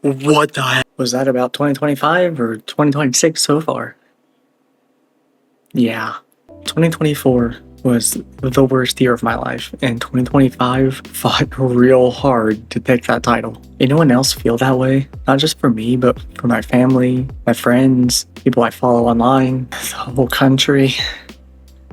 What the heck? Was that about 2025 or 2026 so far? Yeah. 2024 was the worst year of my life, and 2025 fought real hard to take that title. Anyone else feel that way? Not just for me, but for my family, my friends, people I follow online, the whole country.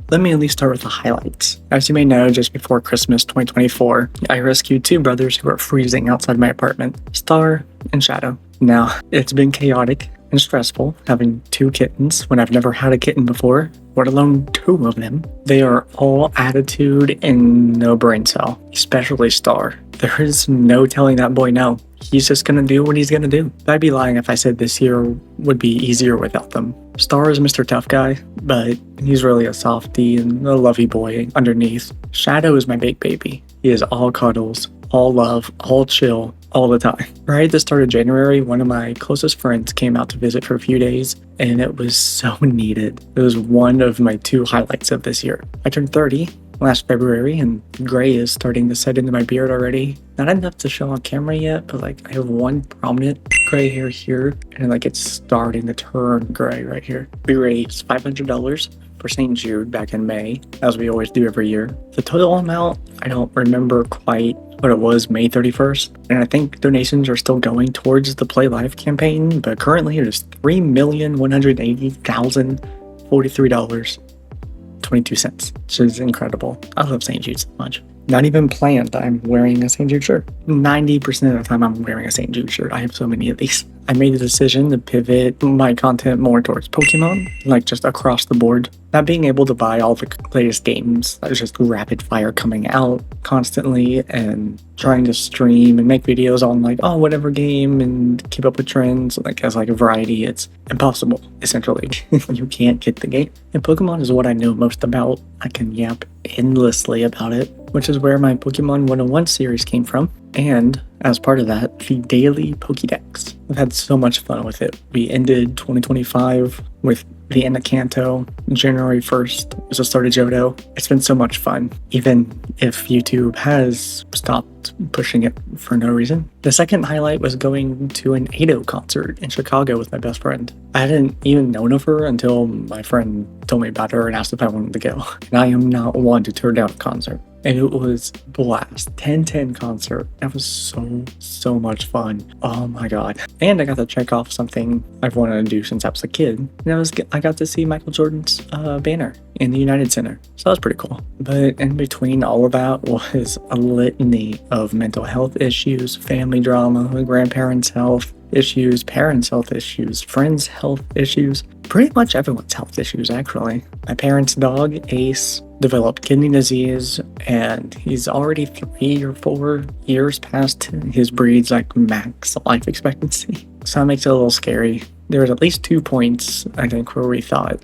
Let me at least start with the highlights. As you may know, just before Christmas 2024, I rescued two brothers who were freezing outside my apartment, Star and Shadow. Now, it's been chaotic and stressful having two kittens when I've never had a kitten before, let alone two of them. They are all attitude and no brain cell, especially Star. There is no telling that boy no. He's just gonna do what he's gonna do. I'd be lying if I said this year would be easier without them. Star is Mr. Tough Guy, but he's really a softie and a lovey boy underneath. Shadow is my big baby. He is all cuddles, all love, all chill, all the time. Right at the start of January, one of my closest friends came out to visit for a few days, and it was so needed. It was one of my two highlights of this year. I turned 30 last February, and gray is starting to set into my beard already. Not enough to show on camera yet, but I have one prominent gray hair here, and it's starting to turn gray right here. We raised $500 for St. Jude back in May, as we always do every year. The total amount, I don't remember quite what it was May 31st, and I think donations are still going towards the Play Live campaign, but currently it is $3,180,043.22, which is incredible. I love St. Jude so much. Not even planned, I'm wearing a St. Jude shirt. 90% of the time I'm wearing a St. Jude shirt. I have so many of these. I made the decision to pivot my content more towards Pokemon, just across the board. Not being able to buy all the latest games, that was just rapid fire coming out constantly, and trying to stream and make videos on whatever game and keep up with trends, as a variety, it's impossible, essentially. You can't get the game. And Pokemon is what I know most about. I can yap endlessly about it, which is where my Pokemon 101 series came from. And as part of that, the daily Pokédex. I've had so much fun with it. We ended 2025 with the end of Kanto. January 1st was the start of Johto. It's been so much fun, even if YouTube has stopped pushing it for no reason. The second highlight was going to an Ado concert in Chicago with my best friend. I hadn't even known of her until my friend told me about her and asked if I wanted to go. And I am not one to turn down a concert. And it was blast. 10/10 concert. That was so much fun. Oh my god. And I got to check off something I've wanted to do since I was a kid. And I got to see Michael Jordan's banner in the United Center. So that was pretty cool. But in between all of that was a litany of mental health issues, family drama, grandparents' health issues, parents' health issues, friends' health issues. Pretty much everyone's health issues, actually. My parents' dog, Ace, developed kidney disease, and he's already 3 or 4 years past his breed's max life expectancy. So that makes it a little scary. There was at least 2 points, I think, where we thought,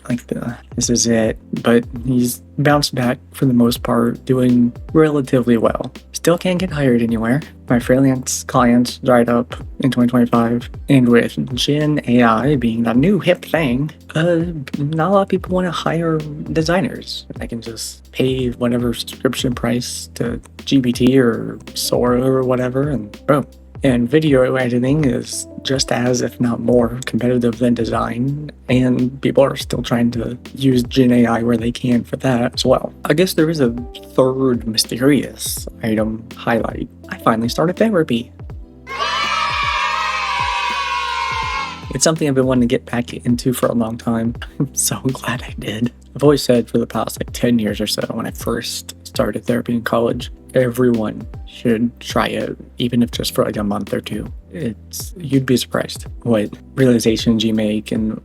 this is it. But he's bounced back for the most part, doing relatively well. Still can't get hired anywhere. My freelance clients dried up in 2025. And with Gen AI being that new hip thing, not a lot of people want to hire designers. I can just pay whatever subscription price to GPT or Sora or whatever, and boom. And video editing is just as, if not more, competitive than design, and people are still trying to use Gen AI where they can for that as well. I guess there is a third mysterious item highlight. I finally started therapy. It's something I've been wanting to get back into for a long time. I'm so glad I did. I've always said for the past 10 years or so, when I first started therapy in college, everyone should try it, even if just for a month or two. You'd be surprised what realizations you make, and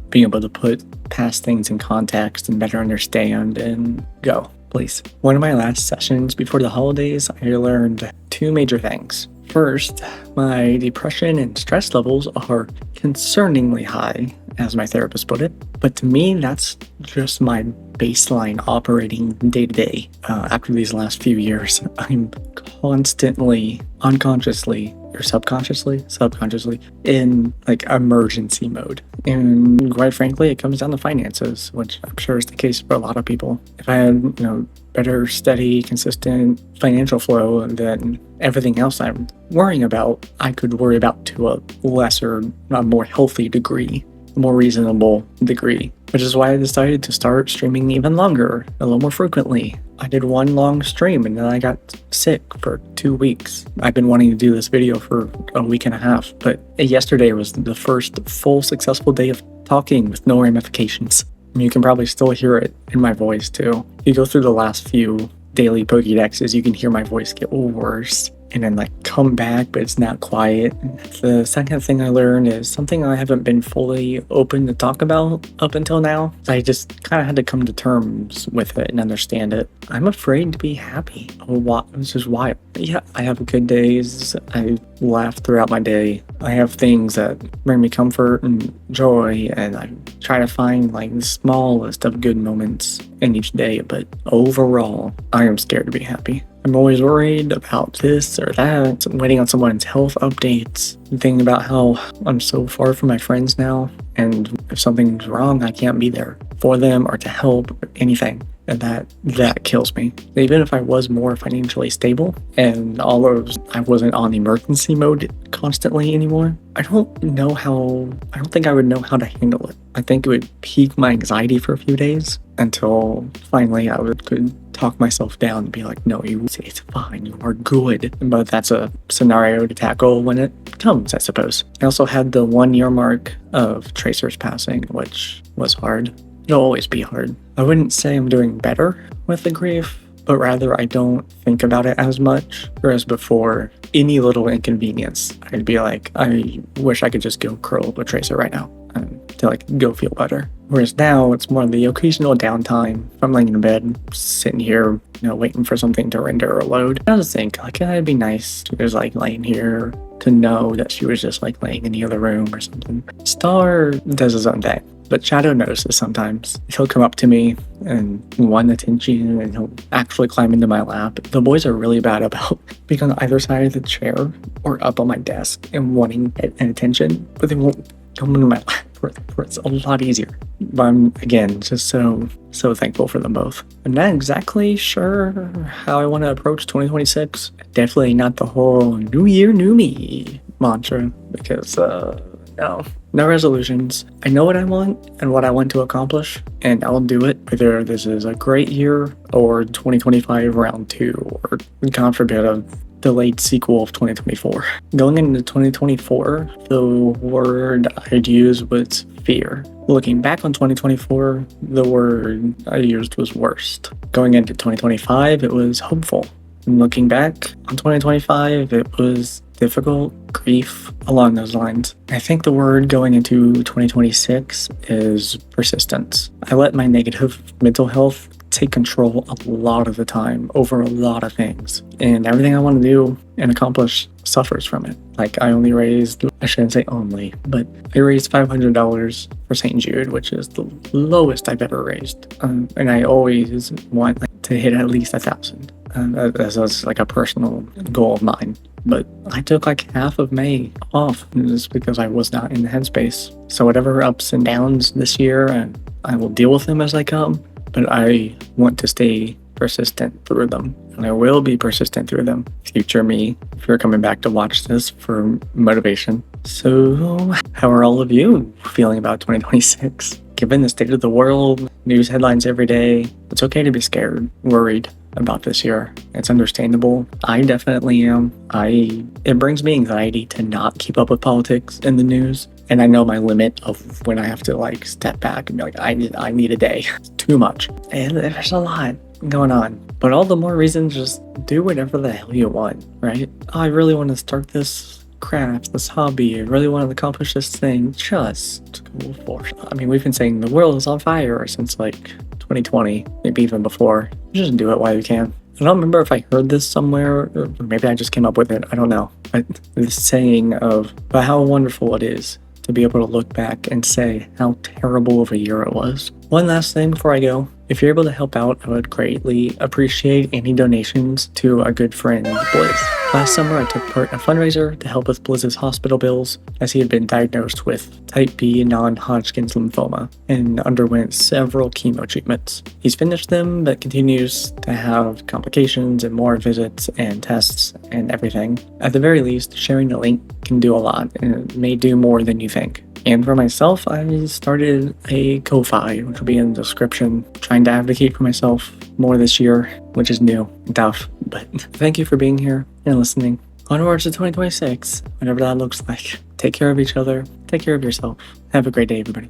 being able to put past things in context and better understand and go, please. One of my last sessions before the holidays, I learned 2 major things. First, my depression and stress levels are concerningly high, as my therapist put it. But to me, that's just my baseline operating day to day. After these last few years, I'm constantly, unconsciously, or subconsciously, in emergency mode. And quite frankly, it comes down to finances, which I'm sure is the case for a lot of people. If I had, better, steady, consistent financial flow, then everything else I'm worrying about, I could worry about to a lesser, a more healthy degree, a more reasonable degree. Which is why I decided to start streaming even longer, a little more frequently. I did one long stream and then I got sick for 2 weeks. I've been wanting to do this video for a week and a half, but yesterday was the first full successful day of talking with no ramifications. You can probably still hear it in my voice too. If you go through the last few daily Pokédexes, you can hear my voice get worse and then like come back, but it's not quiet. The second thing I learned is something I haven't been fully open to talk about up until now. I just kind of had to come to terms with it and understand it. I'm afraid to be happy. This is wild. Yeah, I have good days. I laugh throughout my day. I have things that bring me comfort and joy, and I try to find like the smallest of good moments in each day. But overall, I am scared to be happy. I'm always worried about this or that, waiting on someone's health updates, thinking about how I'm so far from my friends now, and if something's wrong, I can't be there for them or to help or anything. And that kills me. Even if I was more financially stable and I wasn't on emergency mode constantly anymore, I don't think I would know how to handle it. I think it would pique my anxiety for a few days until finally I could talk myself down and be like, no, it's fine, you are good. But that's a scenario to tackle when it comes, I suppose. I also had the 1 year mark of Tracer's passing, which was hard. It'll always be hard. I wouldn't say I'm doing better with the grief, but rather I don't think about it as much. Whereas before, any little inconvenience, I'd be like, I wish I could just go curl up with Tracer right now to like go feel better. Whereas now it's more the occasional downtime. If I'm laying in bed, sitting here, waiting for something to render or load, I just think like it'd be nice to just like laying here to know that she was just like laying in the other room or something. Star does his own thing. But Shadow notices sometimes. He'll come up to me and want attention, and he'll actually climb into my lap. The boys are really bad about being on either side of the chair or up on my desk and wanting an attention, but they won't come into my lap where it's a lot easier. But I'm, again, just so thankful for them both. I'm not exactly sure how I want to approach 2026. Definitely not the whole New Year, New Me mantra, because no resolutions. I know what I want and what I want to accomplish, and I'll do it. Whether this is a great year or 2025 round 2, or God forbid a delayed sequel of 2024. Going into 2024, the word I'd use was fear. Looking back on 2024, the word I used was worst. Going into 2025, it was hopeful. And looking back on 2025, it was difficult, grief, along those lines. I think the word going into 2026 is persistence. I let my negative mental health take control a lot of the time over a lot of things. And everything I want to do and accomplish suffers from it. Like I shouldn't say only, but I raised $500 for St. Jude, which is the lowest I've ever raised. And I always want to hit at least 1,000. That's like a personal goal of mine. But I took like half of May off just because I was not in the headspace. So whatever ups and downs this year, I will deal with them as they come. But I want to stay persistent through them. And I will be persistent through them. Future me, if you're coming back to watch this for motivation. So how are all of you feeling about 2026? Given the state of the world, news headlines every day, it's okay to be scared, worried about this year. It's understandable. I definitely am. It brings me anxiety to not keep up with politics in the news. And I know my limit of when I have to step back and be like, I need a day. It's too much. And there's a lot going on. But all the more reason, just do whatever the hell you want, right? Oh, I really want to start this craft, this hobby. I really want to accomplish this thing. Just go for it. I mean, we've been saying the world is on fire since 2020, maybe even before. Just do it while you can. I don't remember if I heard this somewhere, or maybe I just came up with it. I don't know. But this saying of how wonderful it is to be able to look back and say how terrible of a year it was. One last thing before I go. If you're able to help out, I would greatly appreciate any donations to our good friend Blizz. Last summer, I took part in a fundraiser to help with Blizz's hospital bills as he had been diagnosed with type B non-Hodgkin's lymphoma and underwent several chemo treatments. He's finished them, but continues to have complications and more visits and tests and everything. At the very least, sharing the link can do a lot, and it may do more than you think. And for myself, I started a Ko-Fi, which will be in the description, trying to advocate for myself more this year, which is new and tough. But thank you for being here and listening. Onwards to 2026, whatever that looks like. Take care of each other. Take care of yourself. Have a great day, everybody.